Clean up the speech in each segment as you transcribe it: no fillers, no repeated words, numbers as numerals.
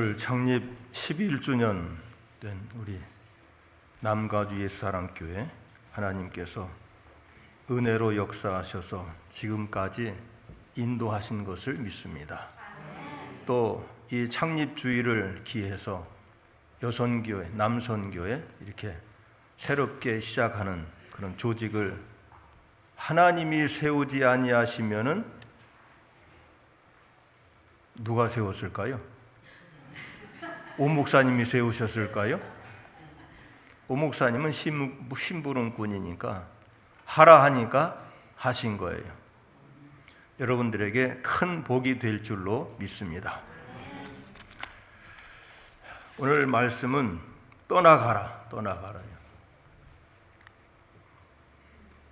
오늘 창립 11주년 된 우리 남가주 예수사랑교회, 하나님께서 은혜로 역사하셔서 지금까지 인도하신 것을 믿습니다. 또 이 창립주의를 기해서 여선교회, 남선교회 이렇게 새롭게 시작하는 그런 조직을 하나님이 세우지 아니하시면은 누가 세웠을까요? 오 목사님이 세우셨을까요? 오 목사님은 심부름꾼이니까 하라 하니까 하신 거예요. 여러분들에게 큰 복이 될 줄로 믿습니다. 오늘 말씀은 떠나가라요.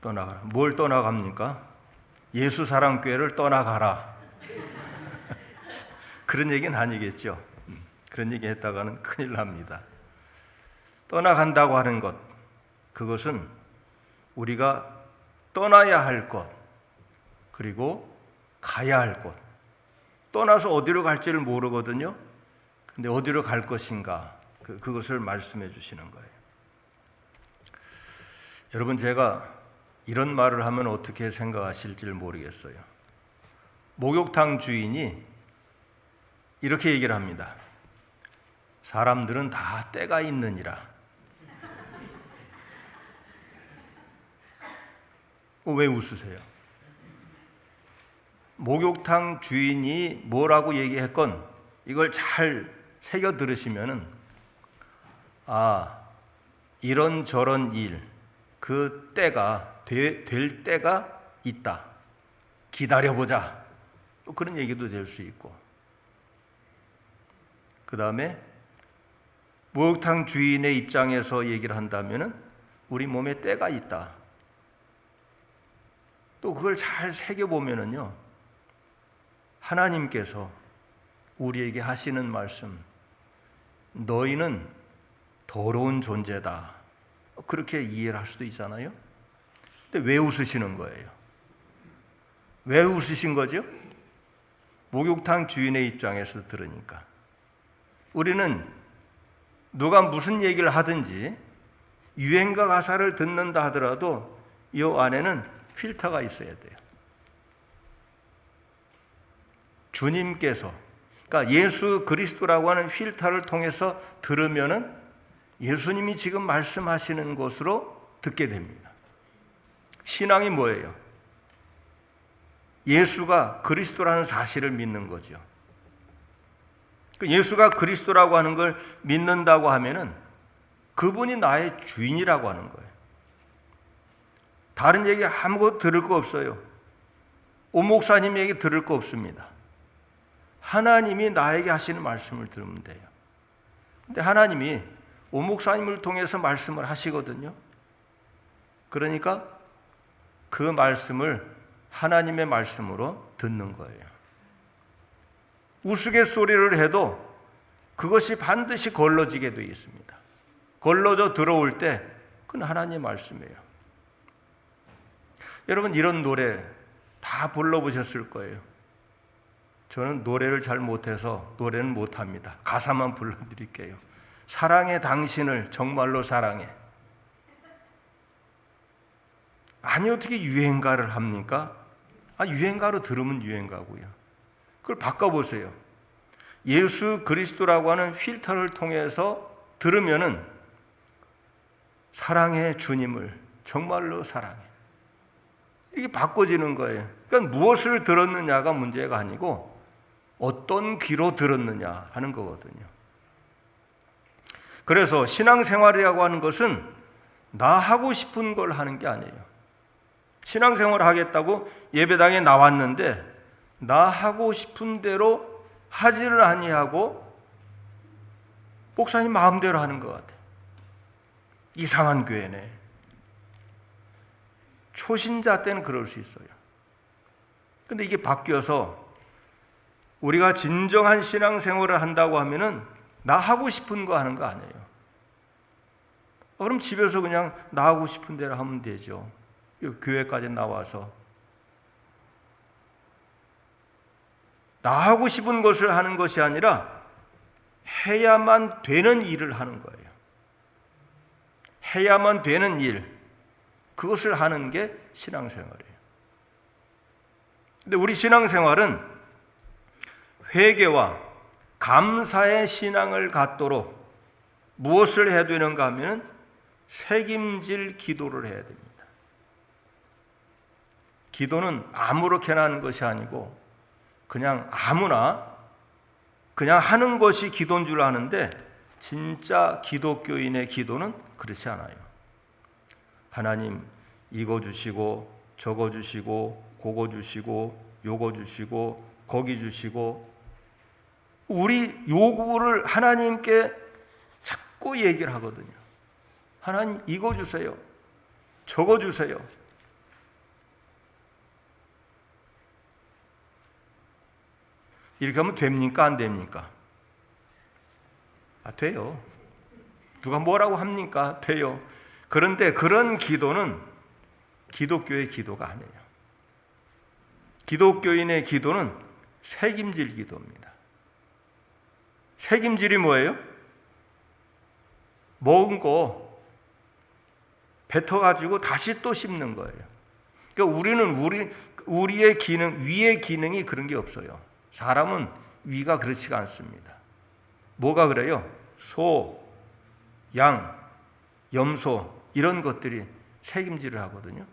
떠나가라. 뭘 떠나갑니까? 예수사랑교회를 떠나가라. 그런 얘기는 아니겠죠. 그런 얘기 했다가는 큰일 납니다. 떠나간다고 하는 것, 그것은 우리가 떠나야 할 것, 그리고 가야 할 곳. 떠나서 어디로 갈지를 모르거든요. 근데 어디로 갈 것인가, 그것을 말씀해 주시는 거예요. 여러분, 제가 이런 말을 하면 어떻게 생각하실지를 모르겠어요. 목욕탕 주인이 이렇게 얘기를 합니다. 사람들은 다 때가 있느니라. 왜 웃으세요? 목욕탕 주인이 뭐라고 얘기했건 이걸 잘 새겨 들으시면은, 이런저런 일, 그 때가 될 때가 있다. 기다려보자. 또 그런 얘기도 될 수 있고, 그 다음에 목욕탕 주인의 입장에서 얘기를 한다면은 우리 몸에 때가 있다. 또 그걸 잘 새겨보면은요, 하나님께서 우리에게 하시는 말씀, 너희는 더러운 존재다. 그렇게 이해를 할 수도 있잖아요. 근데 왜 웃으시는 거예요? 왜 웃으신 거죠? 목욕탕 주인의 입장에서 들으니까. 우리는 누가 무슨 얘기를 하든지 유행가 가사를 듣는다 하더라도 이 안에는 필터가 있어야 돼요. 주님께서, 그러니까 예수 그리스도라고 하는 필터를 통해서 들으면은 예수님이 지금 말씀하시는 것으로 듣게 됩니다. 신앙이 뭐예요? 예수가 그리스도라는 사실을 믿는 거죠. 예수가 그리스도라고 하는 걸 믿는다고 하면은 그분이 나의 주인이라고 하는 거예요. 다른 얘기 아무것도 들을 거 없어요. 오 목사님 얘기 들을 거 없습니다. 하나님이 나에게 하시는 말씀을 들으면 돼요. 근데 하나님이 오 목사님을 통해서 말씀을 하시거든요. 그러니까 그 말씀을 하나님의 말씀으로 듣는 거예요. 우스갯소리를 해도 그것이 반드시 걸러지게 되어 있습니다. 걸러져 들어올 때 그건 하나님의 말씀이에요. 여러분, 이런 노래 다 불러보셨을 거예요. 저는 노래를 잘 못해서 노래는 못합니다. 가사만 불러드릴게요. 사랑해 당신을 정말로 사랑해. 아니, 어떻게 유행가를 합니까? 유행가로 들으면 유행가고요. 그걸 바꿔보세요. 예수 그리스도라고 하는 필터를 통해서 들으면은 사랑해 주님을 정말로 사랑해. 이게 바꿔지는 거예요. 그러니까 무엇을 들었느냐가 문제가 아니고 어떤 귀로 들었느냐 하는 거거든요. 그래서 신앙생활이라고 하는 것은 나 하고 싶은 걸 하는 게 아니에요. 신앙생활을 하겠다고 예배당에 나왔는데 나 하고 싶은 대로 하지를 아니하고 목사님 마음대로 하는 것 같아요. 이상한 교회네. 초신자 때는 그럴 수 있어요. 근데 이게 바뀌어서 우리가 진정한 신앙생활을 한다고 하면은 나 하고 싶은 거 하는 거 아니에요. 그럼 집에서 그냥 나 하고 싶은 대로 하면 되죠. 교회까지 나와서 나 하고 싶은 것을 하는 것이 아니라 해야만 되는 일을 하는 거예요. 해야만 되는 일, 그것을 하는 게 신앙생활이에요. 근데 우리 신앙생활은 회개와 감사의 신앙을 갖도록 무엇을 해야 되는가 하면 책임질 기도를 해야 됩니다. 기도는 아무렇게나 하는 것이 아니고 그냥 아무나 그냥 하는 것이 기도인 줄 아는데, 진짜 기독교인의 기도는 그렇지 않아요. 하나님 이거 주시고 저거 주시고 그거 주시고 요거 주시고 거기 주시고, 우리 요구를 하나님께 자꾸 얘기를 하거든요. 하나님 이거 주세요, 저거 주세요. 이렇게 하면 됩니까? 안 됩니까? 돼요. 누가 뭐라고 합니까? 돼요. 그런데 그런 기도는 기독교의 기도가 아니에요. 기독교인의 기도는 책임질 기도입니다. 책임질이 뭐예요? 먹은 거 뱉어가지고 다시 또 씹는 거예요. 그러니까 우리의 기능, 위의 기능이 그런 게 없어요. 사람은 위가 그렇지가 않습니다. 뭐가 그래요? 소, 양, 염소 이런 것들이 책임질을 하거든요.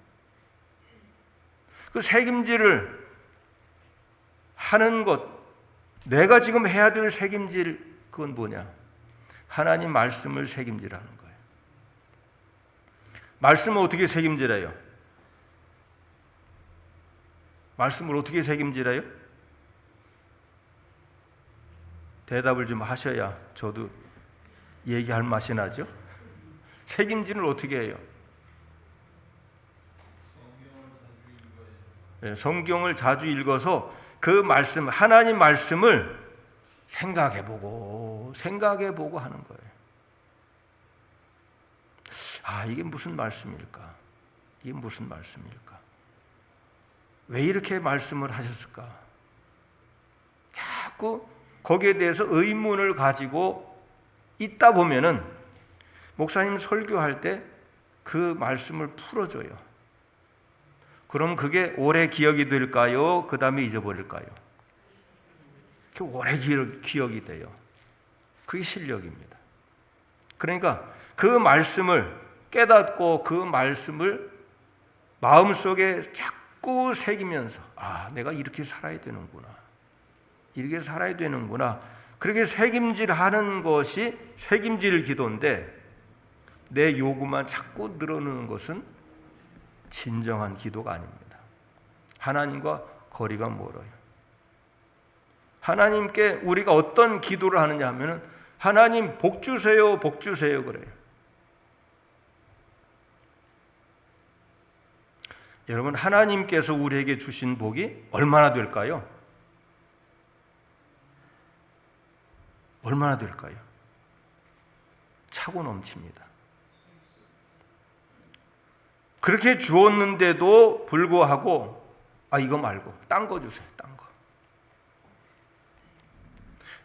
그 책임질을 하는 것, 내가 지금 해야 될 책임질, 그건 뭐냐? 하나님 말씀을 책임질하는 거예요. 말씀을 어떻게 책임질해요? 말씀을 어떻게 책임질해요? 대답을 좀 하셔야 저도 얘기할 맛이 나죠. 책임질을 어떻게 해요? 성경을 자주 읽어서 그 말씀, 하나님 말씀을 생각해보고 하는 거예요. 이게 무슨 말씀일까? 이게 무슨 말씀일까? 왜 이렇게 말씀을 하셨을까? 자꾸 거기에 대해서 의문을 가지고 있다 보면은 목사님 설교할 때 그 말씀을 풀어줘요. 그럼 그게 오래 기억이 될까요? 그 다음에 잊어버릴까요? 오래 기억이 돼요. 그게 실력입니다. 그러니까 그 말씀을 깨닫고 그 말씀을 마음속에 자꾸 새기면서 내가 이렇게 살아야 되는구나. 이렇게 살아야 되는구나. 그렇게 책임질하는 것이 책임질 기도인데, 내 요구만 자꾸 늘어놓는 것은 진정한 기도가 아닙니다. 하나님과 거리가 멀어요. 하나님께 우리가 어떤 기도를 하느냐 하면은 하나님 복 주세요, 복 주세요 그래요. 여러분, 하나님께서 우리에게 주신 복이 얼마나 될까요? 얼마나 될까요? 차고 넘칩니다. 그렇게 주었는데도 불구하고 이거 말고 딴 거 주세요. 딴 거.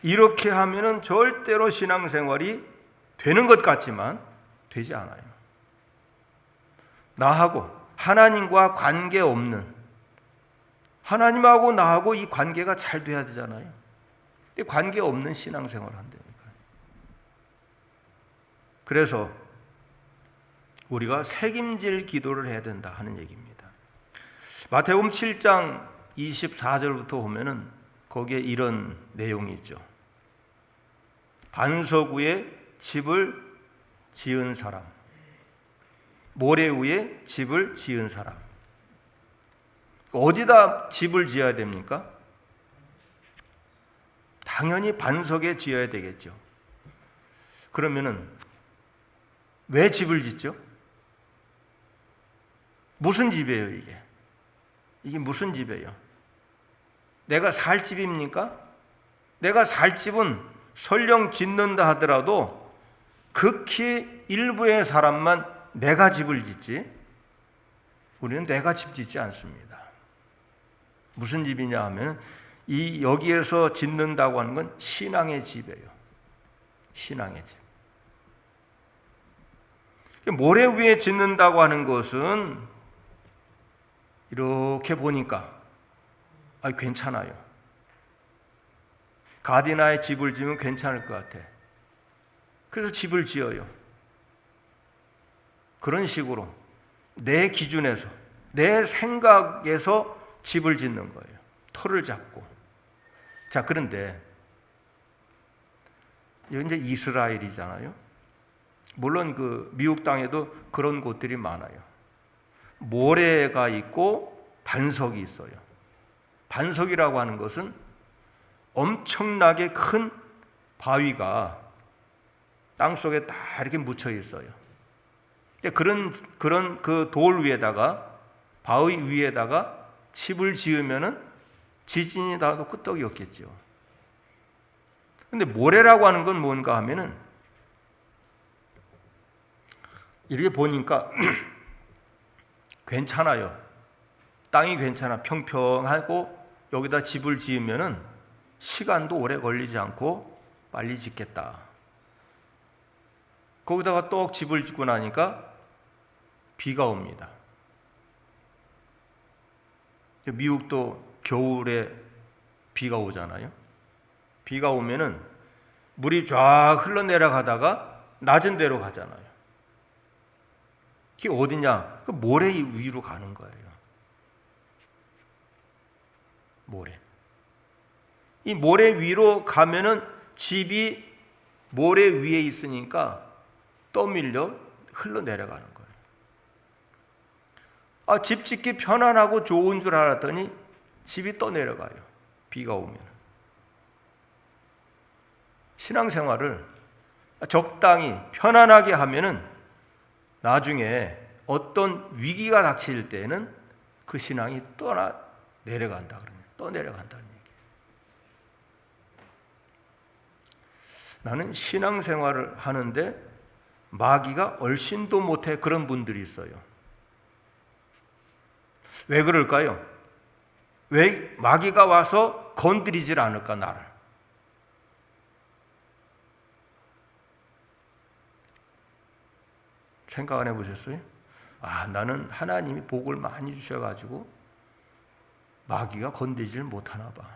이렇게 하면은 절대로 신앙생활이 되는 것 같지만 되지 않아요. 나하고 하나님과 관계없는, 하나님하고 나하고 이 관계가 잘 돼야 되잖아요. 관계없는 신앙생활을 한다니까요. 그래서 우리가 책임질 기도를 해야 된다 하는 얘기입니다. 마태복음 7장 24절부터 보면은 거기에 이런 내용이 있죠. 반석 위에 집을 지은 사람, 모래 위에 집을 지은 사람. 어디다 집을 지어야 됩니까? 당연히 반석에 지어야 되겠죠. 그러면은 왜 집을 짓죠? 무슨 집이에요, 이게? 이게 무슨 집이에요? 내가 살 집입니까? 내가 살 집은 설령 짓는다 하더라도 극히 일부의 사람만 내가 집을 짓지, 우리는 내가 집 짓지 않습니다. 무슨 집이냐 하면 여기에서 짓는다고 하는 건 신앙의 집이에요. 신앙의 집. 모래 위에 짓는다고 하는 것은 이렇게 보니까 괜찮아요. 가디나에 집을 지으면 괜찮을 것 같아. 그래서 집을 지어요. 그런 식으로 내 기준에서, 내 생각에서 집을 짓는 거예요. 터를 잡고. 자, 그런데 여기 이제 이스라엘이잖아요. 물론 그 미국 땅에도 그런 곳들이 많아요. 모래가 있고 반석이 있어요. 반석이라고 하는 것은 엄청나게 큰 바위가 땅 속에 다 이렇게 묻혀 있어요. 그런 그 돌 위에다가, 바위 위에다가 집을 지으면은 지진이 나도 끄떡이 없겠죠. 근데 모래라고 하는 건 뭔가 하면은 이렇게 보니까 괜찮아요. 땅이 괜찮아. 평평하고 여기다 집을 지으면은 시간도 오래 걸리지 않고 빨리 짓겠다. 거기다가 또 집을 짓고 나니까 비가 옵니다. 미국도 겨울에 비가 오잖아요. 비가 오면은 물이 쫙 흘러내려가다가 낮은 데로 가잖아요. 그게 어디냐? 그 모래 위로 가는 거예요. 모래. 이 모래 위로 가면은 집이 모래 위에 있으니까 떠밀려 흘러내려가는 거예요. 집 짓기 편안하고 좋은 줄 알았더니 집이 떠내려가요. 비가 오면. 신앙생활을 적당히 편안하게 하면은 나중에 어떤 위기가 닥칠 때는 그 신앙이 내려간다 그러면 떠내려간다는 얘기예요. 나는 신앙생활을 하는데 마귀가 얼씬도 못해 그런 분들이 있어요. 왜 그럴까요? 왜 마귀가 와서 건드리질 않을까 나를? 생각 안 해보셨어요? 나는 하나님이 복을 많이 주셔가지고 마귀가 건드리질 못하나 봐.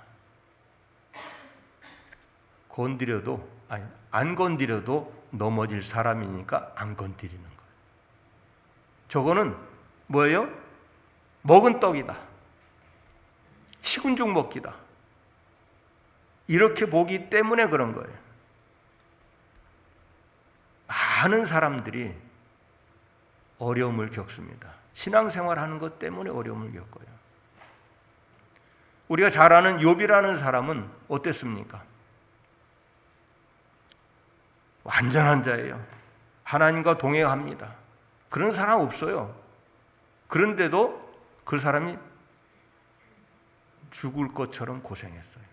안 건드려도 넘어질 사람이니까 안 건드리는 거예요. 저거는 뭐예요? 먹은 떡이다. 식은 죽 먹기다. 이렇게 보기 때문에 그런 거예요. 많은 사람들이 어려움을 겪습니다. 신앙생활 하는 것 때문에 어려움을 겪어요. 우리가 잘 아는 욥이라는 사람은 어땠습니까? 완전한 자예요. 하나님과 동행합니다. 그런 사람 없어요. 그런데도 그 사람이 죽을 것처럼 고생했어요.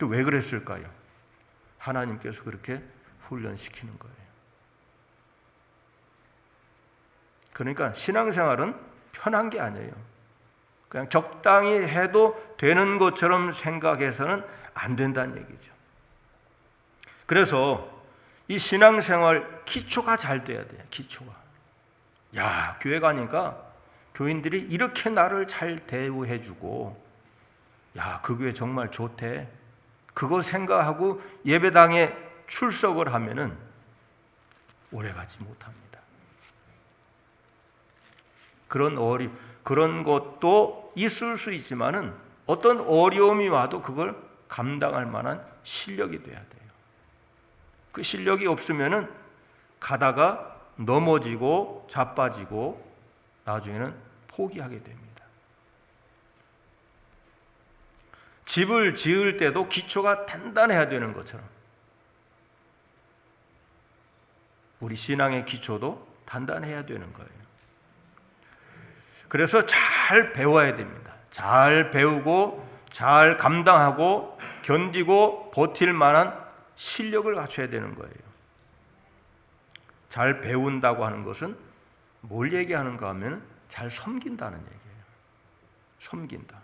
왜 그랬을까요? 하나님께서 그렇게 훈련시키는 거예요. 그러니까 신앙생활은 편한 게 아니에요. 그냥 적당히 해도 되는 것처럼 생각해서는 안 된다는 얘기죠. 그래서 이 신앙생활 기초가 잘 돼야 돼요. 기초가. 교회 가니까 교인들이 이렇게 나를 잘 대우해주고 그 교회 정말 좋대. 그거 생각하고 예배당에 출석을 하면은 오래가지 못합니다. 그런 것도 있을 수 있지만은 어떤 어려움이 와도 그걸 감당할 만한 실력이 돼야 돼요. 그 실력이 없으면은 가다가 넘어지고 자빠지고 나중에는 포기하게 됩니다. 집을 지을 때도 기초가 단단해야 되는 것처럼 우리 신앙의 기초도 단단해야 되는 거예요. 그래서 잘 배워야 됩니다. 잘 배우고 잘 감당하고 견디고 버틸 만한 실력을 갖춰야 되는 거예요. 잘 배운다고 하는 것은 뭘 얘기하는가 하면 잘 섬긴다는 얘기예요. 섬긴다.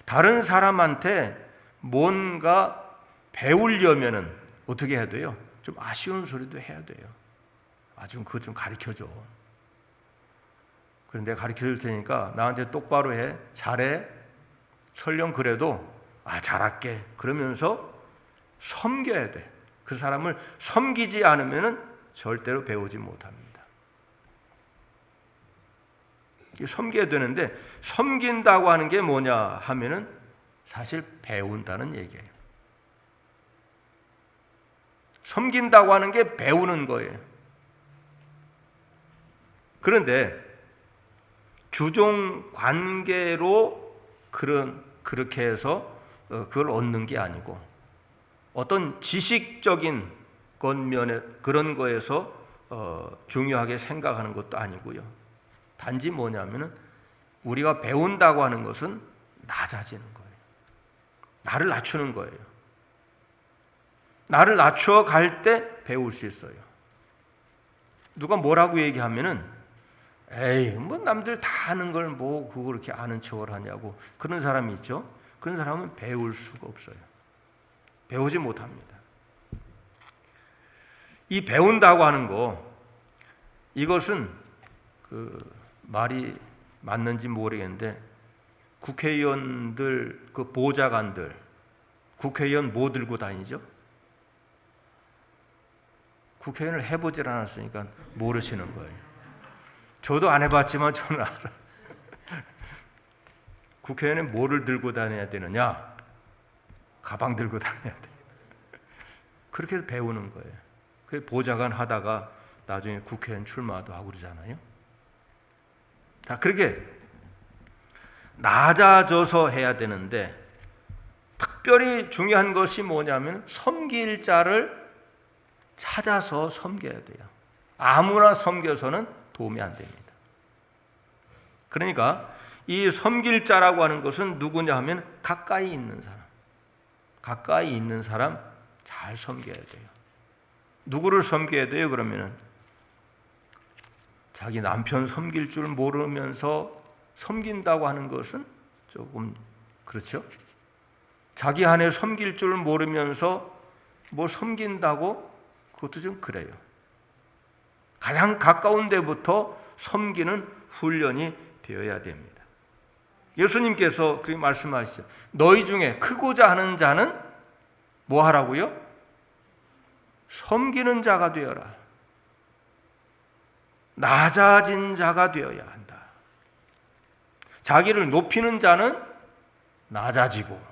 다른 사람한테 뭔가 배우려면은 어떻게 해야 돼요? 좀 아쉬운 소리도 해야 돼요. 그거 좀 가르쳐줘. 그런데 내가 가르쳐줄 테니까 나한테 똑바로 해. 잘해. 설령 그래도 잘할게. 그러면서 섬겨야 돼. 그 사람을 섬기지 않으면은 절대로 배우지 못합니다. 섬겨야 되는데 섬긴다고 하는 게 뭐냐 하면은 사실 배운다는 얘기예요. 섬긴다고 하는 게 배우는 거예요. 그런데 주종 관계로 그렇게 해서 그걸 얻는 게 아니고 어떤 지식적인 면에 그런 거에서 중요하게 생각하는 것도 아니고요. 단지 뭐냐면은 우리가 배운다고 하는 것은 낮아지는 거예요. 나를 낮추는 거예요. 나를 낮춰 갈 때 배울 수 있어요. 누가 뭐라고 얘기하면은 뭐 남들 다 아는 걸 뭐 그거 그렇게 아는 척을 하냐고 그런 사람이 있죠. 그런 사람은 배울 수가 없어요. 배우지 못합니다. 이 배운다고 하는 거 이것은 말이 맞는지 모르겠는데 국회의원들 보좌관들 국회의원 뭐 들고 다니죠? 국회의원을 해보질 않았으니까 모르시는 거예요. 저도 안 해봤지만 저는 알아요. 국회의원은 뭐를 들고 다녀야 되느냐? 가방 들고 다녀야 돼. 그렇게 해서 배우는 거예요. 그 보좌관 하다가 나중에 국회의원 출마도 하고 그러잖아요. 자, 그렇게 낮아져서 해야 되는데 특별히 중요한 것이 뭐냐면 섬길 자를 찾아서 섬겨야 돼요. 아무나 섬겨서는 도움이 안 됩니다. 그러니까 이 섬길 자라고 하는 것은 누구냐 하면 가까이 있는 사람. 가까이 있는 사람 잘 섬겨야 돼요. 누구를 섬겨야 돼요? 그러면은 자기 남편 섬길 줄 모르면서 섬긴다고 하는 것은 조금 그렇죠? 자기 아내 섬길 줄 모르면서 뭐 섬긴다고 그것도 좀 그래요. 가장 가까운 데부터 섬기는 훈련이 되어야 됩니다. 예수님께서 그렇게 말씀하시죠. 너희 중에 크고자 하는 자는 뭐 하라고요? 섬기는 자가 되어라. 낮아진 자가 되어야 한다. 자기를 높이는 자는 낮아지고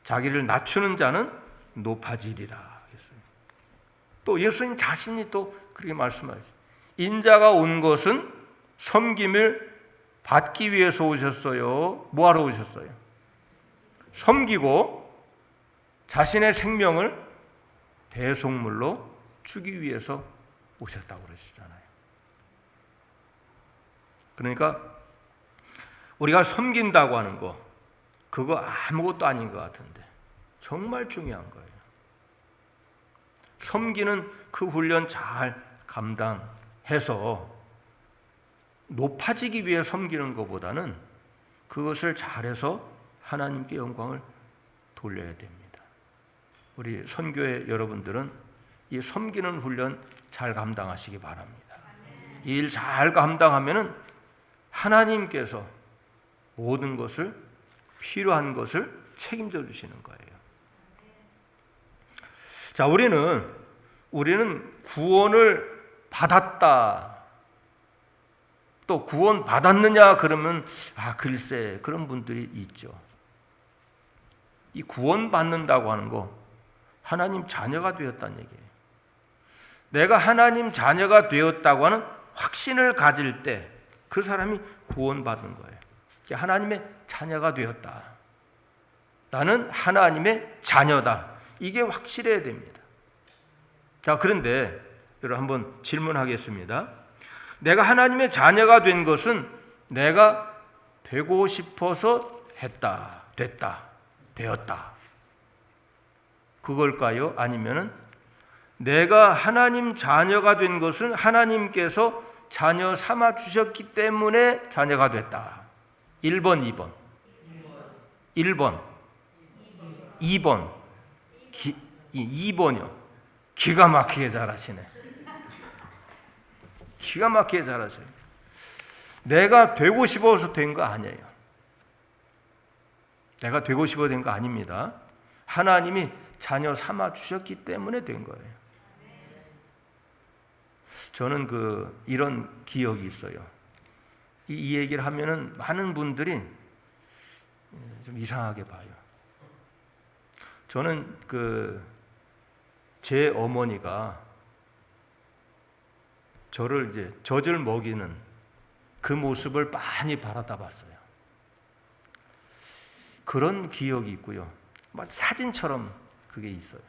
자기를 낮추는 자는 높아지리라. 또 예수님 자신이 또 그렇게 말씀하셨어요. 인자가 온 것은 섬김을 받기 위해서 오셨어요? 뭐하러 오셨어요? 섬기고 자신의 생명을 대속물로 주기 위해서 오셨다고 그러시잖아요. 그러니까 우리가 섬긴다고 하는 거 그거 아무것도 아닌 것 같은데 정말 중요한 거예요. 섬기는 그 훈련 잘 감당해서 높아지기 위해 섬기는 것보다는 그것을 잘해서 하나님께 영광을 돌려야 됩니다. 우리 선교회 여러분들은 이 섬기는 훈련 잘 감당하시기 바랍니다. 이 일 잘 감당하면은 하나님께서 모든 것을 필요한 것을 책임져 주시는 거예요. 자, 우리는 구원을 받았다. 또 구원 받았느냐 그러면 글쎄 그런 분들이 있죠. 이 구원 받는다고 하는 거 하나님 자녀가 되었다는 얘기예요. 내가 하나님 자녀가 되었다고 하는 확신을 가질 때 그 사람이 구원받은 거예요. 하나님의 자녀가 되었다. 나는 하나님의 자녀다. 이게 확실해야 됩니다. 자, 그런데 여러분 한번 질문하겠습니다. 내가 하나님의 자녀가 된 것은 내가 되고 싶어서 했다, 됐다, 되었다. 그걸까요? 아니면은 내가 하나님 자녀가 된 것은 하나님께서 자녀 삼아 주셨기 때문에 자녀가 됐다. 1번, 2번. 1번, 2번, 2번이요. 기가 막히게 잘하시네. 기가 막히게 잘하셔요. 내가 되고 싶어서 된 거 아니에요. 내가 되고 싶어 된 거 아닙니다. 하나님이 자녀 삼아 주셨기 때문에 된 거예요. 저는 이런 기억이 있어요. 이 얘기를 하면은 많은 분들이 좀 이상하게 봐요. 저는 제 어머니가 저를 이제 젖을 먹이는 그 모습을 많이 바라다 봤어요. 그런 기억이 있고요. 사진처럼 그게 있어요.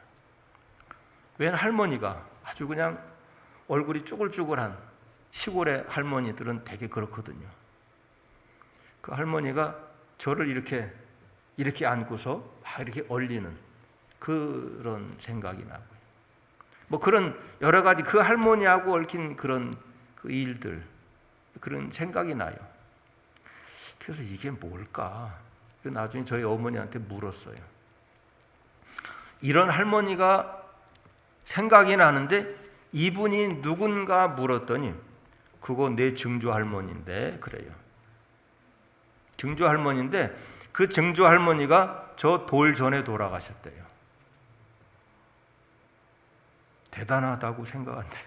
웬 할머니가 아주 그냥 얼굴이 쭈글쭈글한 시골의 할머니들은 되게 그렇거든요. 그 할머니가 저를 이렇게 안고서 막 이렇게 얼리는 그런 생각이 나고요. 뭐 그런 여러 가지 그 할머니하고 얽힌 그런 그 일들, 그런 생각이 나요. 그래서 이게 뭘까? 나중에 저희 어머니한테 물었어요. 이런 할머니가 생각이 나는데 이분이 누군가 물었더니 그거 내 증조 할머니인데 그래요. 증조 할머니인데 그 증조 할머니가 저 돌 전에 돌아가셨대요. 대단하다고 생각한대요.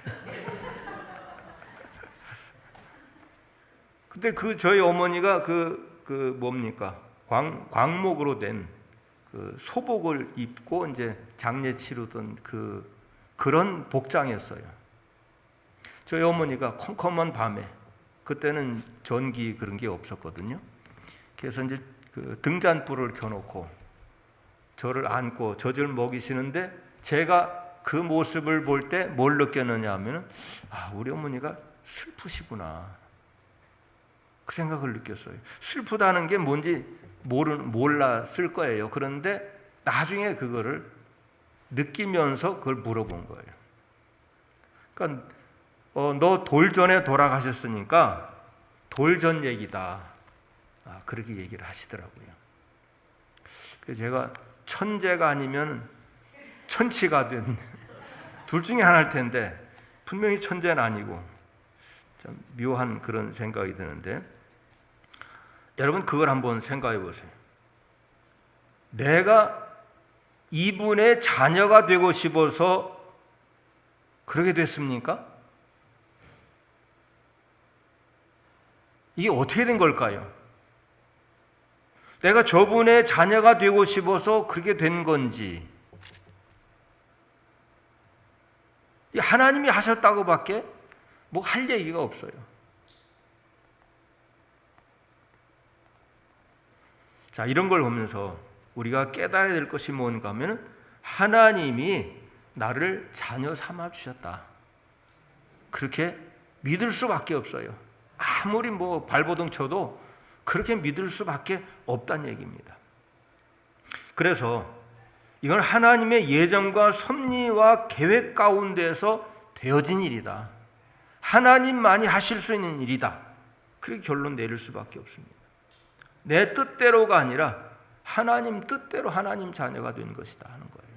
근데 저희 어머니가 뭡니까? 광목으로 된 소복을 입고 이제 장례 치르던 그런 복장이었어요. 저희 어머니가 컴컴한 밤에, 그때는 전기 그런 게 없었거든요. 그래서 이제 등잔불을 켜놓고 저를 안고 젖을 먹이시는데 제가 그 모습을 볼 때 뭘 느꼈느냐 하면은 우리 어머니가 슬프시구나. 그 생각을 느꼈어요. 슬프다는 게 뭔지 몰랐을 거예요. 그런데 나중에 그거를 느끼면서 그걸 물어본 거예요. 그러니까 너 돌전에 돌아가셨으니까 돌전 얘기다. 그렇게 얘기를 하시더라고요. 그래서 제가 천재가 아니면 천치가 된 둘 중에 하나일 텐데 분명히 천재는 아니고 참 묘한 그런 생각이 드는데 여러분 그걸 한번 생각해 보세요. 내가 이분의 자녀가 되고 싶어서 그렇게 됐습니까? 이게 어떻게 된 걸까요? 내가 저분의 자녀가 되고 싶어서 그렇게 된 건지 하나님이 하셨다고밖에 뭐 할 얘기가 없어요. 자, 이런 걸 보면서 우리가 깨달아야 될 것이 뭔가 하면 하나님이 나를 자녀 삼아 주셨다. 그렇게 믿을 수밖에 없어요. 아무리 뭐 발버둥 쳐도 그렇게 믿을 수밖에 없다는 얘기입니다. 그래서 이건 하나님의 예정과 섭리와 계획 가운데서 되어진 일이다. 하나님만이 하실 수 있는 일이다. 그렇게 결론 내릴 수밖에 없습니다. 내 뜻대로가 아니라 하나님 뜻대로 하나님 자녀가 된 것이다 하는 거예요.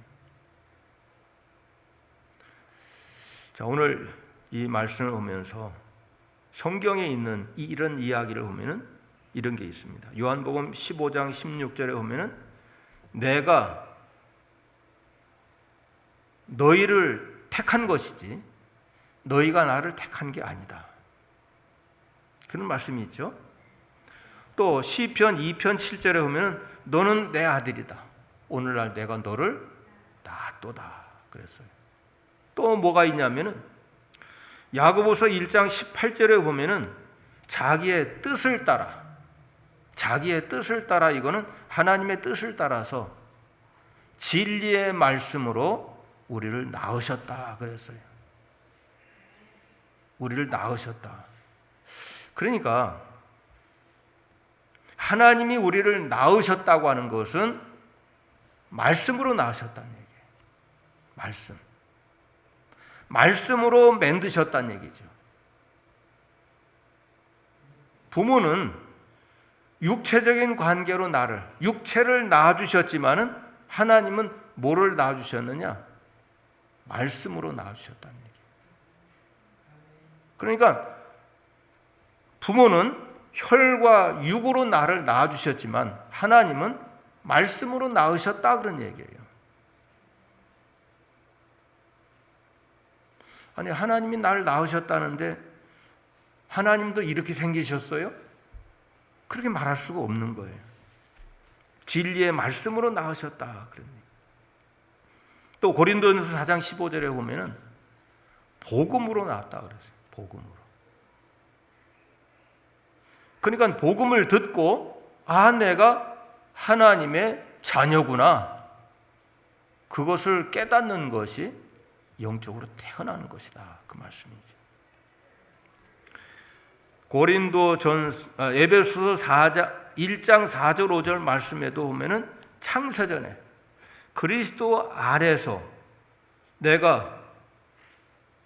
자, 오늘 이 말씀을 보면서 성경에 있는 이런 이야기를 보면은 이런 게 있습니다. 요한복음 15장 16절에 보면은 내가 너희를 택한 것이지 너희가 나를 택한 게 아니다. 그런 말씀이 있죠. 또 시편 2편 7절에 보면은 너는 내 아들이다. 오늘날 내가 너를 낳았도다. 그랬어요. 또 뭐가 있냐면은 야고보서 1장 18절에 보면은 자기의 뜻을 따라 이거는 하나님의 뜻을 따라서 진리의 말씀으로 우리를 낳으셨다 그랬어요. 우리를 낳으셨다. 그러니까 하나님이 우리를 낳으셨다고 하는 것은 말씀으로 낳으셨다는 얘기예요. 말씀으로 만드셨다는 얘기죠. 부모는 육체적인 관계로 육체를 낳아주셨지만은 하나님은 뭐를 낳아주셨느냐? 말씀으로 낳아주셨다는 얘기예요. 그러니까 부모는 혈과 육으로 나를 낳아주셨지만 하나님은 말씀으로 낳으셨다 그런 얘기예요. 아니, 하나님이 나를 낳으셨다는데 하나님도 이렇게 생기셨어요? 그렇게 말할 수가 없는 거예요. 진리의 말씀으로 낳으셨다 그런 얘기예요. 또 고린도전서 4장 15절에 보면은 복음으로 낳았다 그랬어요. 복음으로. 그러니까 복음을 듣고 내가 하나님의 자녀구나. 그것을 깨닫는 것이 영적으로 태어나는 것이다. 그 말씀이죠. 에베소서 1장 4절 5절 말씀에도 보면은 창세전에 그리스도 안에서 내가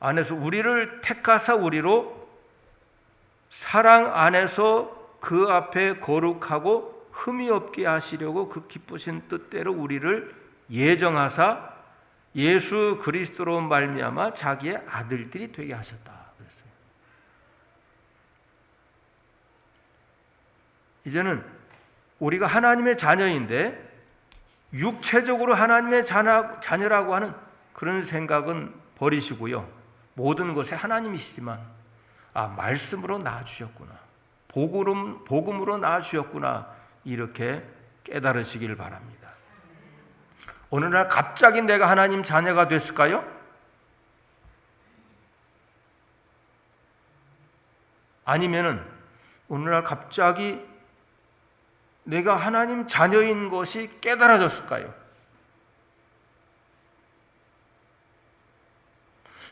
안에서 우리를 택하사 우리로 사랑 안에서 그 앞에 거룩하고 흠이 없게 하시려고 그 기쁘신 뜻대로 우리를 예정하사 예수 그리스도로 말미암아 자기의 아들들이 되게 하셨다 그랬어요. 이제는 우리가 하나님의 자녀인데 육체적으로 하나님의 자녀라고 하는 그런 생각은 버리시고요. 모든 것에 하나님이시지만 말씀으로 낳아주셨구나. 복음으로 낳아주셨구나. 이렇게 깨달으시길 바랍니다. 어느 날 갑자기 내가 하나님 자녀가 됐을까요? 아니면은 어느 날 갑자기 내가 하나님 자녀인 것이 깨달아졌을까요?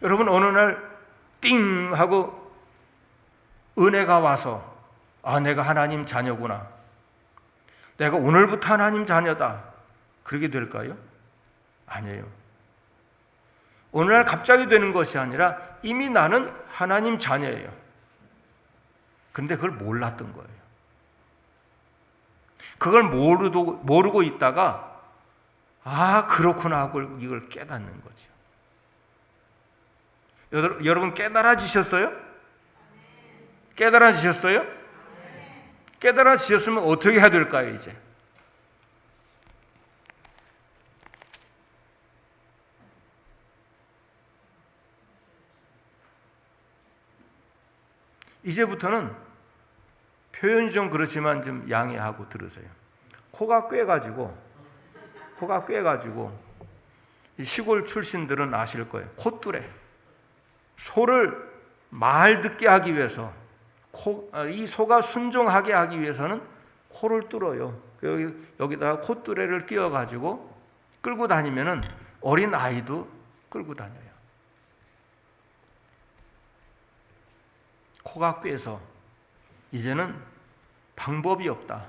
여러분, 어느 날 띵 하고 은혜가 와서 내가 하나님 자녀구나. 내가 오늘부터 하나님 자녀다. 그렇게 될까요? 아니에요. 어느 날 갑자기 되는 것이 아니라 이미 나는 하나님 자녀예요. 그런데 그걸 몰랐던 거예요. 그걸 모르고 있다가 그렇구나 하고 이걸 깨닫는 거죠. 여러분 깨달아지셨어요? 깨달아지셨어요? 깨달아지셨으면 어떻게 해야 될까요, 이제? 이제부터는 표현이 좀 그렇지만 좀 양해하고 들으세요. 코가 꿰가지고 시골 출신들은 아실 거예요. 콧뚜레. 소를 말 듣게 하기 위해서 이 소가 순종하게 하기 위해서는 코를 뚫어요. 여기다가 콧뚜레를 끼워가지고 끌고 다니면은 어린 아이도 끌고 다녀요. 코가 꿰서 이제는 방법이 없다.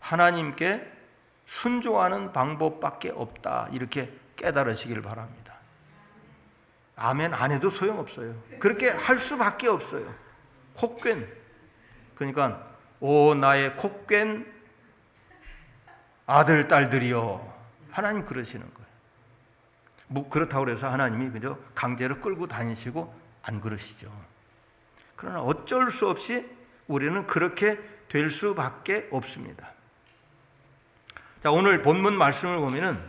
하나님께 순종하는 방법밖에 없다. 이렇게 깨달으시길 바랍니다. 아멘 안 해도 소용없어요. 그렇게 할 수밖에 없어요. 콧괸. 그러니까 나의 콧괸 아들 딸들이여. 하나님 그러시는 거예요. 그렇다고 해서 하나님이 그저 강제로 끌고 다니시고 안 그러시죠. 그러나 어쩔 수 없이 우리는 그렇게 될 수밖에 없습니다. 자, 오늘 본문 말씀을 보면은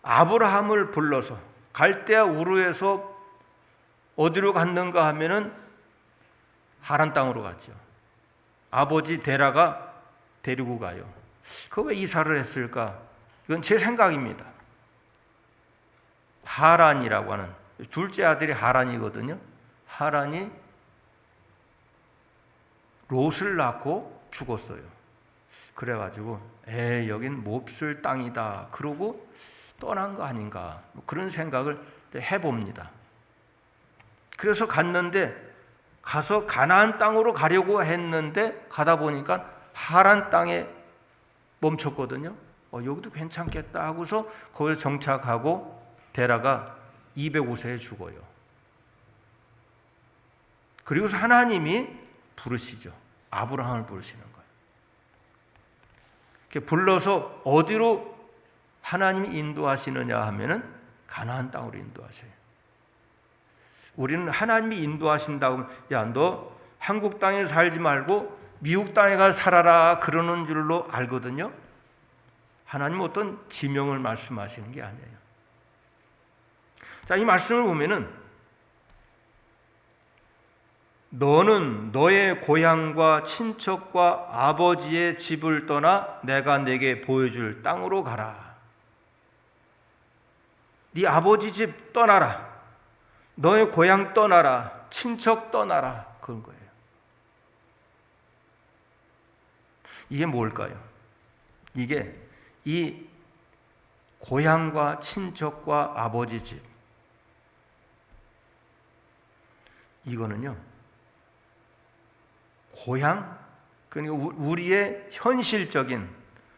아브라함을 불러서 갈대아 우르에서 어디로 갔는가 하면은 하란 땅으로 갔죠. 아버지 데라가 데리고 가요. 왜 이사를 했을까? 이건 제 생각입니다. 하란이라고 하는 둘째 아들이 하란이거든요. 하란이 롯을 낳고 죽었어요. 그래가지고 여긴 몹쓸 땅이다. 그러고 떠난 거 아닌가, 그런 생각을 해봅니다. 그래서 가서 가나안 땅으로 가려고 했는데 가다 보니까 하란 땅에 멈췄거든요. 여기도 괜찮겠다 하고서 거기서 정착하고 데라가 205세에 죽어요. 그리고서 하나님이 부르시죠. 아브라함을 부르시는 거예요. 이렇게 불러서 어디로 하나님이 인도하시느냐 하면은 가나안 땅으로 인도하셔요. 우리는 하나님이 인도하신다고 하면 야, 너 한국 땅에 살지 말고 미국 땅에 가 살아라 그러는 줄로 알거든요. 하나님은 어떤 지명을 말씀하시는 게 아니에요. 자, 이 말씀을 보면은 너는 너의 고향과 친척과 아버지의 집을 떠나 내가 내게 보여줄 땅으로 가라. 네 아버지 집 떠나라. 너의 고향 떠나라. 친척 떠나라. 그런 거예요. 이게 뭘까요? 이게 이 고향과 친척과 아버지 집, 이거는요, 고향, 그러니까 우리의 현실적인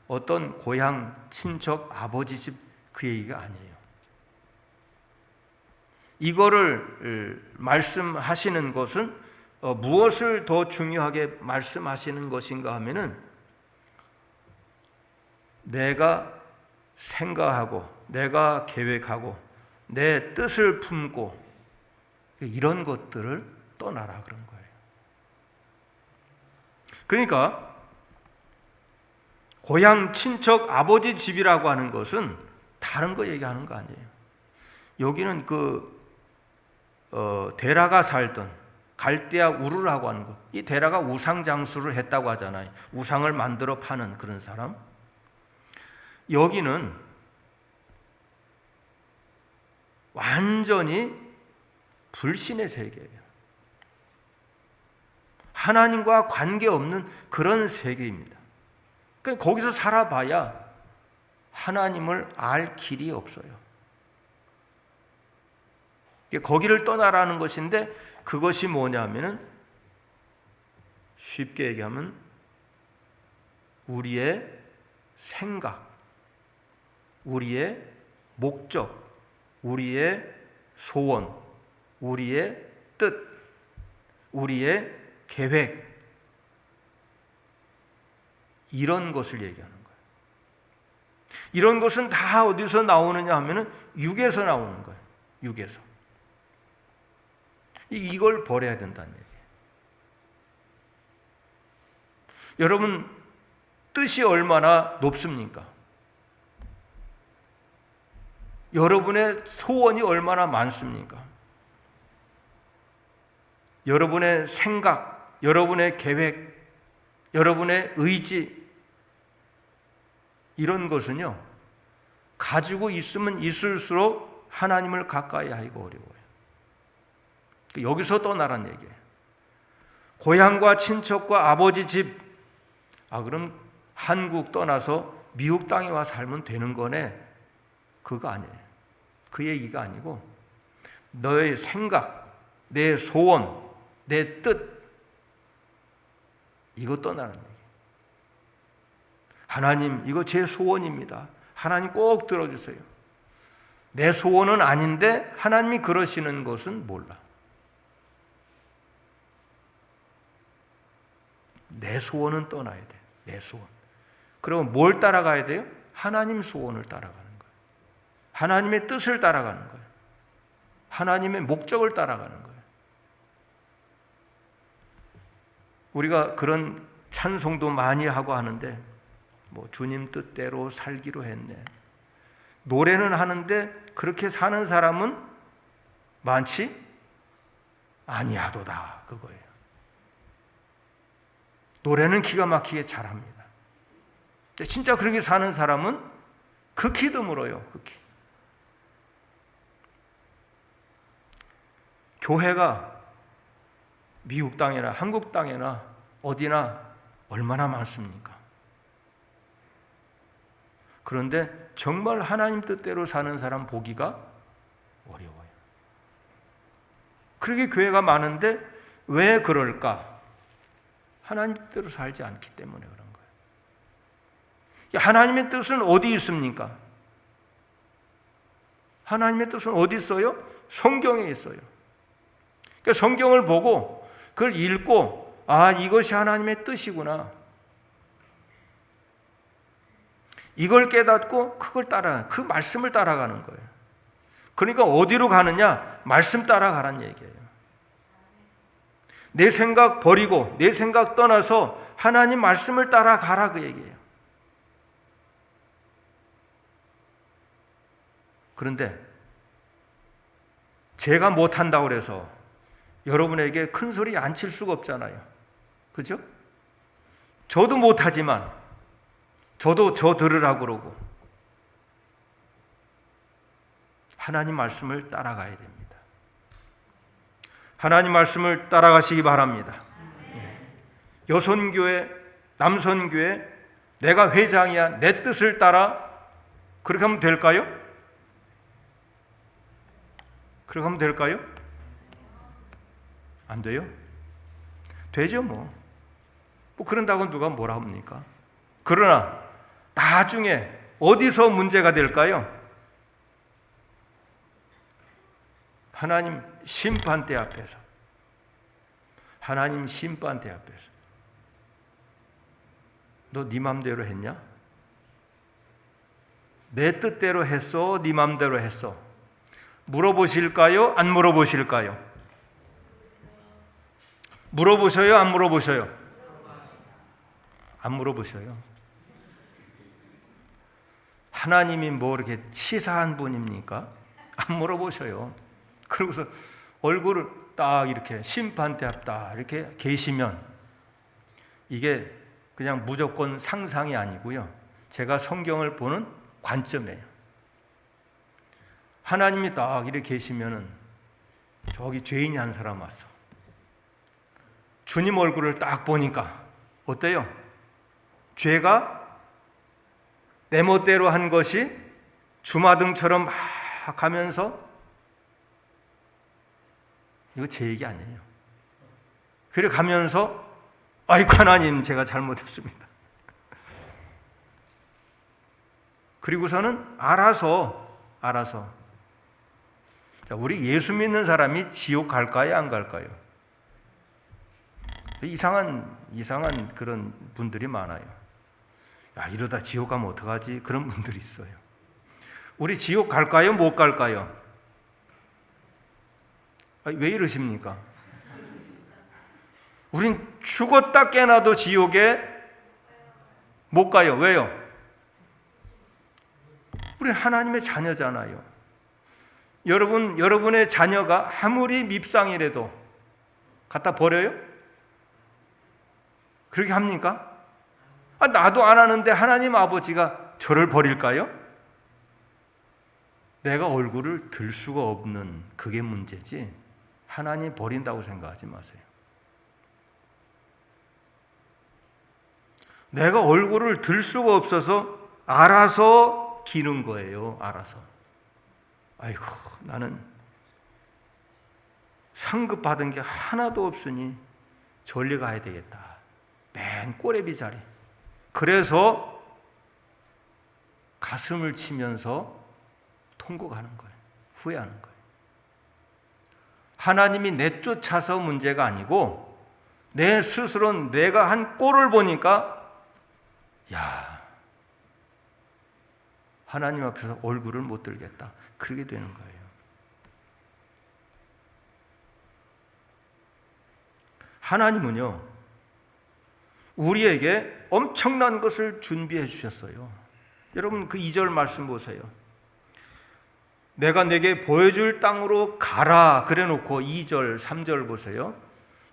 어떤 고향, 친척, 아버지 집, 그 얘기가 아니에요. 이거를 말씀하시는 것은 무엇을 더 중요하게 말씀하시는 것인가 하면은 내가 생각하고 내가 계획하고 내 뜻을 품고 이런 것들을 떠나라 그런 거예요. 그러니까 고향, 친척, 아버지 집이라고 하는 것은 다른 거 얘기하는 거 아니에요. 여기는 데라가 살던 갈대아 우르라고 하는 것, 이 데라가 우상 장수를 했다고 하잖아요. 우상을 만들어 파는 그런 사람. 여기는 완전히 불신의 세계예요. 하나님과 관계없는 그런 세계입니다. 그러니까 거기서 살아봐야 하나님을 알 길이 없어요. 거기를 떠나라는 것인데 그것이 뭐냐면은 쉽게 얘기하면 우리의 생각, 우리의 목적, 우리의 소원, 우리의 뜻, 우리의 계획, 이런 것을 얘기하는 거예요. 이런 것은 다 어디서 나오느냐 하면은 육에서 나오는 거예요. 육에서. 이걸 버려야 된다는 얘기예요. 여러분, 뜻이 얼마나 높습니까? 여러분의 소원이 얼마나 많습니까? 여러분의 생각, 여러분의 계획, 여러분의 의지, 이런 것은요, 가지고 있으면 있을수록 하나님을 가까이 하기가 어려워요. 여기서 떠나란 얘기예요. 고향과 친척과 아버지 집, 그럼 한국 떠나서 미국 땅에 와 살면 되는 거네. 그거 아니에요. 그 얘기가 아니고 너의 생각, 내 소원, 내 뜻, 이거 떠나는 얘기예요. 하나님, 이거 제 소원입니다. 하나님 꼭 들어주세요. 내 소원은 아닌데 하나님이 그러시는 것은 몰라. 내 소원은 떠나야 돼. 내 소원. 그럼 뭘 따라가야 돼요? 하나님 소원을 따라가는 거예요. 하나님의 뜻을 따라가는 거예요. 하나님의 목적을 따라가는 거예요. 우리가 그런 찬송도 많이 하고 하는데 주님 뜻대로 살기로 했네. 노래는 하는데 그렇게 사는 사람은 많지 아니하도다, 그거예요. 노래는 기가 막히게 잘합니다. 근데 진짜 그렇게 사는 사람은 극히 드물어요. 극히. 교회가 미국 땅이나 한국 땅이나 어디나 얼마나 많습니까? 그런데 정말 하나님 뜻대로 사는 사람 보기가 어려워요. 그렇게 교회가 많은데 왜 그럴까? 하나님 뜻대로 살지 않기 때문에 그런 거예요. 하나님의 뜻은 어디 있습니까? 하나님의 뜻은 어디 있어요? 성경에 있어요. 그러니까 성경을 보고 그걸 읽고 이것이 하나님의 뜻이구나. 이걸 깨닫고 그걸 그 말씀을 따라가는 거예요. 그러니까 어디로 가느냐? 말씀 따라가란 얘기예요. 내 생각 버리고 내 생각 떠나서 하나님 말씀을 따라가라 그 얘기예요. 그런데 제가 못한다고 해서 여러분에게 큰 소리 안 칠 수가 없잖아요. 그죠? 저도 못하지만 저도 저 들으라고 그러고 하나님 말씀을 따라가야 됩니다. 하나님 말씀을 따라가시기 바랍니다. 여선교회, 남선교회, 내가 회장이야, 내 뜻을 따라 그렇게 하면 될까요? 그렇게 하면 될까요? 안 돼요? 되죠 뭐 그런다고 누가 뭐라 합니까? 그러나 나중에 어디서 문제가 될까요? 하나님 심판대 앞에서. 하나님 심판대 앞에서. 너 네 맘대로 했냐? 내 뜻대로 했어? 네 맘대로 했어? 물어보실까요? 안 물어보실까요? 물어보셔요? 안 물어보셔요? 안 물어보셔요. 하나님이 뭐 이렇게 치사한 분입니까? 안 물어보셔요. 그러고서 얼굴을 딱 이렇게 심판대 앞 딱 이렇게 계시면 이게 그냥 무조건 상상이 아니고요. 제가 성경을 보는 관점이에요. 하나님이 딱 이렇게 계시면은 저기 죄인이 한 사람 왔어. 주님 얼굴을 딱 보니까 어때요? 죄가 내 멋대로 한 것이 주마등처럼 막 가면서 이거 제 얘기 아니에요. 그래 가면서 아이고 하나님 제가 잘못했습니다. 그리고서는 알아서 자, 우리 예수 믿는 사람이 지옥 갈까요? 안 갈까요? 이상한 그런 분들이 많아요. 야, 이러다 지옥 가면 어떡하지? 그런 분들이 있어요. 우리 지옥 갈까요? 못 갈까요? 왜 이러십니까? 우린 죽었다 깨나도 지옥에 못 가요. 왜요? 우리 하나님의 자녀잖아요. 여러분의 자녀가 아무리 밉상이라도 갖다 버려요? 그렇게 합니까? 나도 안 하는데 하나님 아버지가 저를 버릴까요? 내가 얼굴을 들 수가 없는 그게 문제지 하나님 버린다고 생각하지 마세요. 내가 얼굴을 들 수가 없어서 알아서 기는 거예요. 알아서. 아이고 나는 상급 받은 게 하나도 없으니 전리 가야 되겠다. 맨 꼬레비 자리. 그래서 가슴을 치면서 통곡하는 거예요. 후회하는 거예요. 하나님이 내쫓아서 문제가 아니고 내 스스로 내가 한 꼴을 보니까 야 하나님 앞에서 얼굴을 못 들겠다. 그렇게 되는 거예요. 하나님은요 우리에게 엄청난 것을 준비해 주셨어요. 여러분 그 2절 말씀 보세요. 내가 내게 보여줄 땅으로 가라 그래 놓고 2절 3절 보세요.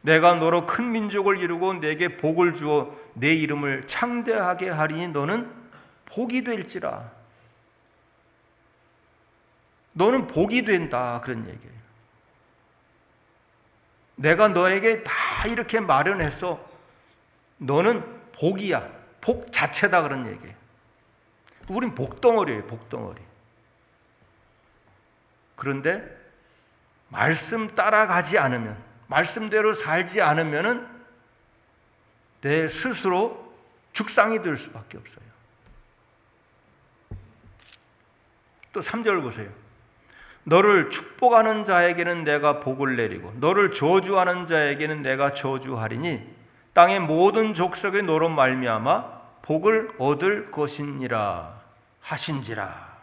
내가 너로 큰 민족을 이루고 내게 복을 주어 내 이름을 창대하게 하리니 너는 복이 될지라. 너는 복이 된다 그런 얘기예요. 내가 너에게 다 이렇게 마련해서 너는 복이야. 복 자체다 그런 얘기예요. 우린 복덩어리예요. 복덩어리. 그런데 말씀 따라가지 않으면 말씀대로 살지 않으면 내 스스로 죽상이 될 수밖에 없어요. 또 3절 보세요. 너를 축복하는 자에게는 내가 복을 내리고 너를 저주하는 자에게는 내가 저주하리니 땅의 모든 족속의 너로 말미암아 복을 얻을 것이니라 하신지라.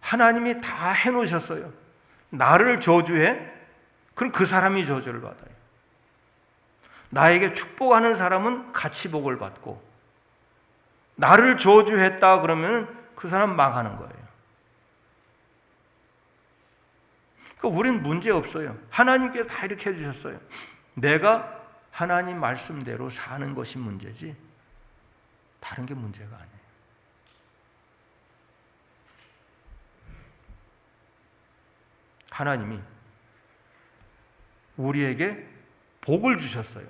하나님이 다 해놓으셨어요. 나를 저주해? 그럼 그 사람이 저주를 받아요. 나에게 축복하는 사람은 같이 복을 받고, 나를 저주했다 그러면 그 사람 망하는 거예요. 그러니까 우리는 문제 없어요. 하나님께서 다 이렇게 해주셨어요. 내가 하나님 말씀대로 사는 것이 문제지 다른 게 문제가 아니에요. 하나님이 우리에게 복을 주셨어요.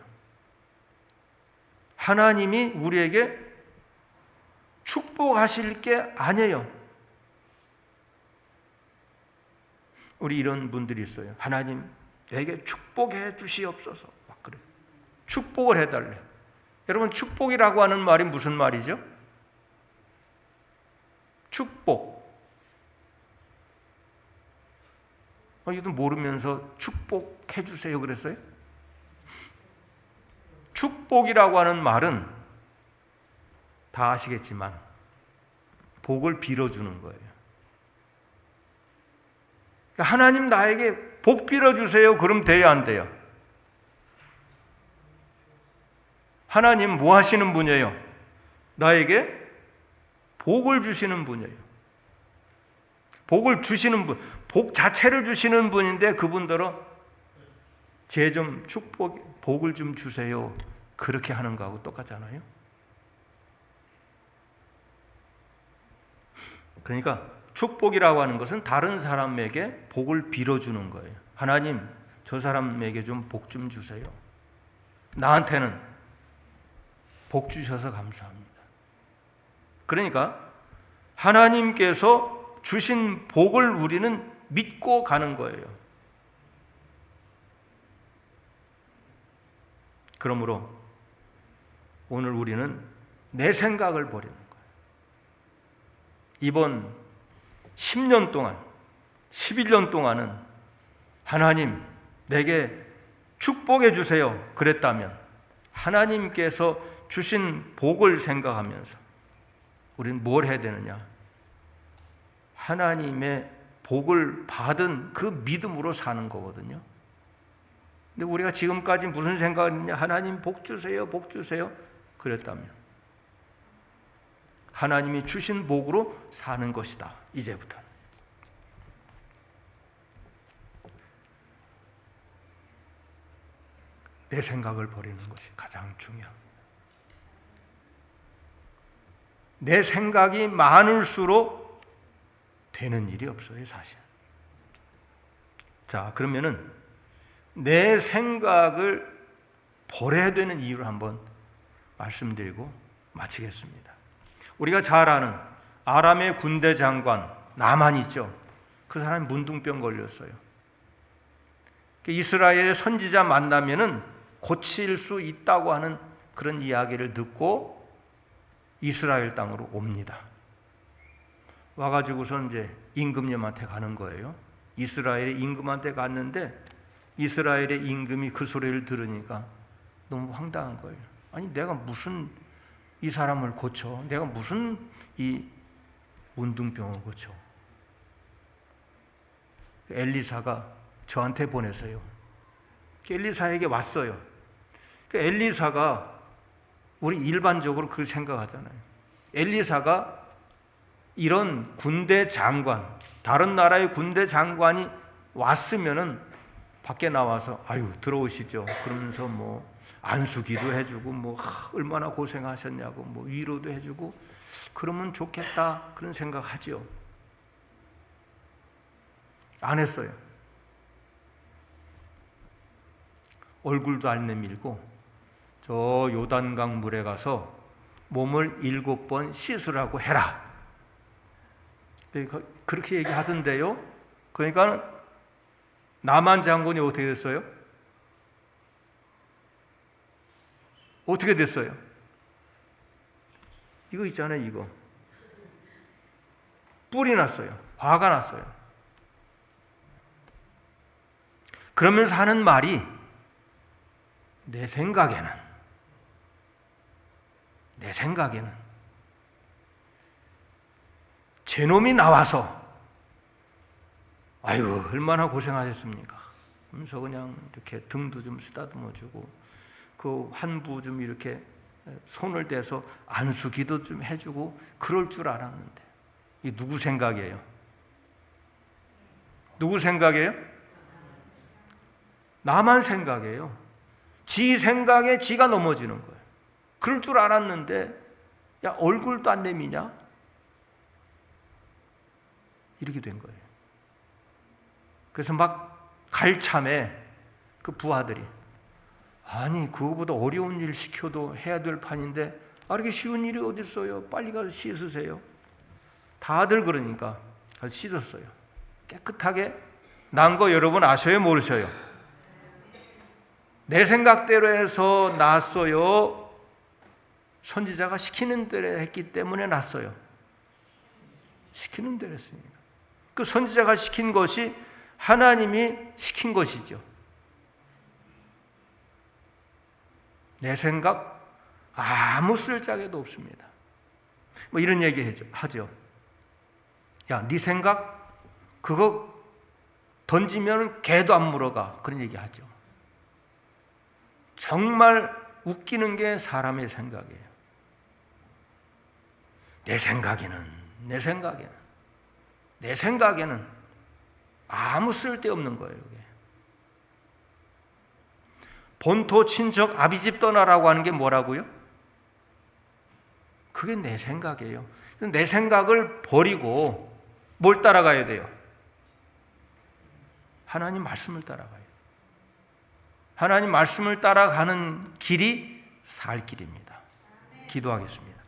하나님이 우리에게 축복하실 게 아니에요. 우리 이런 분들이 있어요. 하나님 내게 축복해 주시옵소서. 막 그래. 축복을 해달래. 여러분, 축복이라고 하는 말이 무슨 말이죠? 축복. 이도 모르면서 축복해 주세요 그랬어요? 축복이라고 하는 말은 다 아시겠지만 복을 빌어주는 거예요. 하나님 나에게 복 빌어주세요. 그럼 돼야 안 돼요? 하나님 뭐 하시는 분이에요? 나에게 복을 주시는 분이에요. 복을 주시는 분, 복 자체를 주시는 분인데 그분들은 제 좀 복을 좀 주세요. 그렇게 하는 거하고 똑같잖아요. 그러니까 축복이라고 하는 것은 다른 사람에게 복을 빌어주는 거예요. 하나님, 저 사람에게 좀 복 좀 주세요. 나한테는 복 주셔서 감사합니다. 그러니까 하나님께서 주신 복을 우리는 믿고 가는 거예요. 그러므로 오늘 우리는 내 생각을 버리는 거예요. 이번 10년 동안, 11년 동안은 하나님 내게 축복해 주세요 그랬다면 하나님께서 주신 복을 생각하면서 우리는 뭘 해야 되느냐? 하나님의 복을 받은 그 믿음으로 사는 거거든요. 근데 우리가 지금까지 무슨 생각을 했냐? 하나님 복 주세요, 복 주세요 그랬다면 하나님이 주신 복으로 사는 것이다. 이제부터 내 생각을 버리는 것이 가장 중요합니다. 내 생각이 많을수록 되는 일이 없어요, 사실. 자, 그러면은 내 생각을 버려야 되는 이유를 한번 말씀드리고 마치겠습니다. 우리가 잘 아는 아람의 군대 장관 나만 있죠. 그 사람이 문둥병 걸렸어요. 이스라엘의 선지자 만나면은 고칠 수 있다고 하는 그런 이야기를 듣고 이스라엘 땅으로 옵니다. 와가지고서 이제 임금님한테 가는 거예요. 이스라엘의 임금한테 갔는데 이스라엘의 임금이 그 소리를 들으니까 너무 황당한 거예요. 아니 내가 무슨 이 사람을 고쳐? 내가 무슨 이 문둥병을 고쳐? 엘리사가 저한테 보내서요. 엘리사에게 왔어요. 엘리사가 우리 일반적으로 그렇게 생각하잖아요. 엘리사가 이런 군대 장관, 다른 나라의 군대 장관이 왔으면은 밖에 나와서 아유 들어오시죠. 그러면서 뭐 안수기도 해주고 뭐 얼마나 고생하셨냐고 뭐 위로도 해주고 그러면 좋겠다 그런 생각하죠. 안 했어요. 얼굴도 안 내밀고 저 요단강 물에 가서 몸을 7번 씻으라고 해라. 그렇게 얘기하던데요. 그러니까 나만 장군이 어떻게 됐어요? 어떻게 됐어요? 이거 있잖아요, 이거. 뿔이 났어요. 화가 났어요. 그러면서 하는 말이 내 생각에는 내 생각에는 제 놈이 나와서 아이고 얼마나 고생하셨습니까? 하면서 그냥 이렇게 등도 좀 쓰다듬어주고 그 환부 좀 이렇게 손을 대서 안수기도 좀 해주고 그럴 줄 알았는데 이 누구 생각이에요? 누구 생각이에요? 나만 생각이에요. 지 생각에 지가 넘어지는 거예요. 그럴 줄 알았는데 야 얼굴도 안 내미냐? 이렇게 된 거예요. 그래서 막 갈참에 그 부하들이 아니 그거보다 어려운 일 시켜도 해야 될 판인데 이렇게 쉬운 일이 어디 있어요? 빨리 가서 씻으세요. 다들 그러니까 가서 씻었어요. 깨끗하게 난 거 여러분 아셔요? 모르셔요? 내 생각대로 해서 났어요? 선지자가 시키는 대로 했기 때문에 났어요? 시키는 대로 했습니다. 그 선지자가 시킨 것이 하나님이 시킨 것이죠. 내 생각 아무 쓸데기도 없습니다. 뭐 이런 얘기 하죠. 야, 네 생각 그거 던지면 개도 안 물어가. 그런 얘기 하죠. 정말 웃기는 게 사람의 생각이에요. 내 생각에는 아무 쓸데없는 거예요. 이게. 본토 친척 아비집 떠나라고 하는 게 뭐라고요? 그게 내 생각이에요. 내 생각을 버리고 뭘 따라가야 돼요? 하나님 말씀을 따라가요. 하나님 말씀을 따라가는 길이 살 길입니다. 기도하겠습니다.